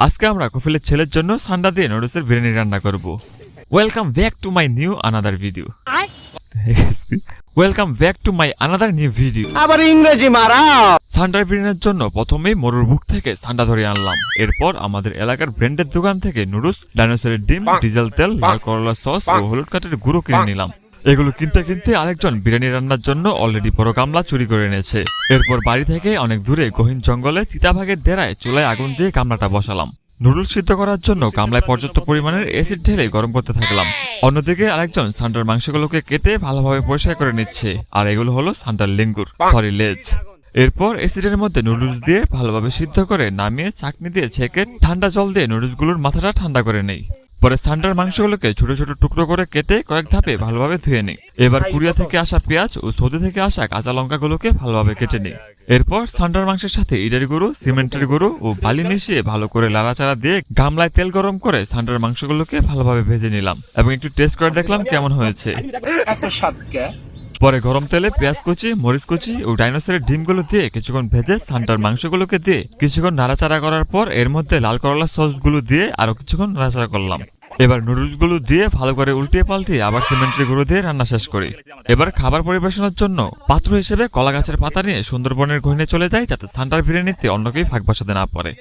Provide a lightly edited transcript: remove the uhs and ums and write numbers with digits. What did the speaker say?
আজকে আমরা কফিলের ছেলের জন্য সান্ডা দিয়ে নুডলসের বিরিয়ানি রান্না করব। Welcome back to my new another video. Welcome back to my another new video. আবার ইংরেজি মারাও। সান্ডার বিরিয়ানির জন্য প্রথমেই মরুর বুক থেকে সান্ডা ধরে আনলাম। এরপর আমাদের এলাকার ব্র্যান্ডের দোকান থেকে নুডলস, ডাইনোসরের ডিম, ডিজেল তেল, লাল করলা সস ও হলুদ কাঠের গুঁড়ো কিনে নিলাম। এগুলো কিনতে কিনতে আরেকজন বিরিয়ানি রান্নার জন্য অলরেডি বড় গামলা চুরি করে এনেছে। এরপর বাড়ি থেকে অনেক দূরে গহীন জঙ্গলে চিতাবাঘের ডেরায় চুলায় আগুন দিয়ে গামলাটা বসালাম। নুডলস সিদ্ধ করার জন্য গামলায় পর্যাপ্ত পরিমাণের অ্যাসিড ঢেলে গরম করতে থাকলাম। অন্যদিকে আরেকজন সান্ডার মাংসগুলোকে কেটে ভালোভাবে পরিষ্কার করে নিচ্ছে। আর এগুলো হলো সান্ডার লেজ। এরপর অ্যাসিডের মধ্যে নুডলস দিয়ে ভালোভাবে সিদ্ধ করে নামিয়ে চাকনি দিয়ে ছেঁকে ঠান্ডা জল দিয়ে নুডলসগুলোর মাথাটা ঠান্ডা করে নেই। পরে সান্ডার মাংসগুলোকে ছোট ছোট টুকরো করে কেটে কয়েক ধাপে ভালোভাবে ধুয়ে নিই। এবার কোরিয়া থেকে আসা পেঁয়াজ ও সৌদি থেকে আসা কাঁচা লঙ্কাগুলোকে ভালোভাবে কেটে নিই। এরপর সান্ডার মাংসের সাথে ইটের গুঁড়ো, সিমেন্টের গুঁড়ো ও বালি মিশিয়ে ভালো করে লাড়াচাড়া দিয়ে গামলায় তেল গরম করে সান্ডার মাংসগুলোকে ভালোভাবে ভেজে নিলাম এবং একটু টেস্ট করে দেখলাম কেমন হয়েছে। পরে গরম তেলে পেঁয়াজ কুচি, মরিচ কুচি ও ডাইনোসরের ডিমগুলো দিয়ে কিছুক্ষণ ভেজে সান্ডার মাংসগুলোকে দিয়ে কিছুক্ষণ নাড়াচাড়া করার পর এর মধ্যে লাল করলা সসগুলো দিয়ে আরো কিছুক্ষণ নাড়াচাড়া করলাম। এবার নুডলসগুলো দিয়ে ভালো করে উল্টিয়ে পাল্টিয়ে আবার সিমেন্টের গুঁড়ো দিয়ে রান্না শেষ করি। এবার খাবার পরিবেশনের জন্য পাত্র হিসেবে কলা গাছের পাতা নিয়ে সুন্দরবনের গহীনে চলে যাই, যাতে সান্ডার বিরিয়ানিতে অন্য কেউ ফাঁক বসাতে না পারে।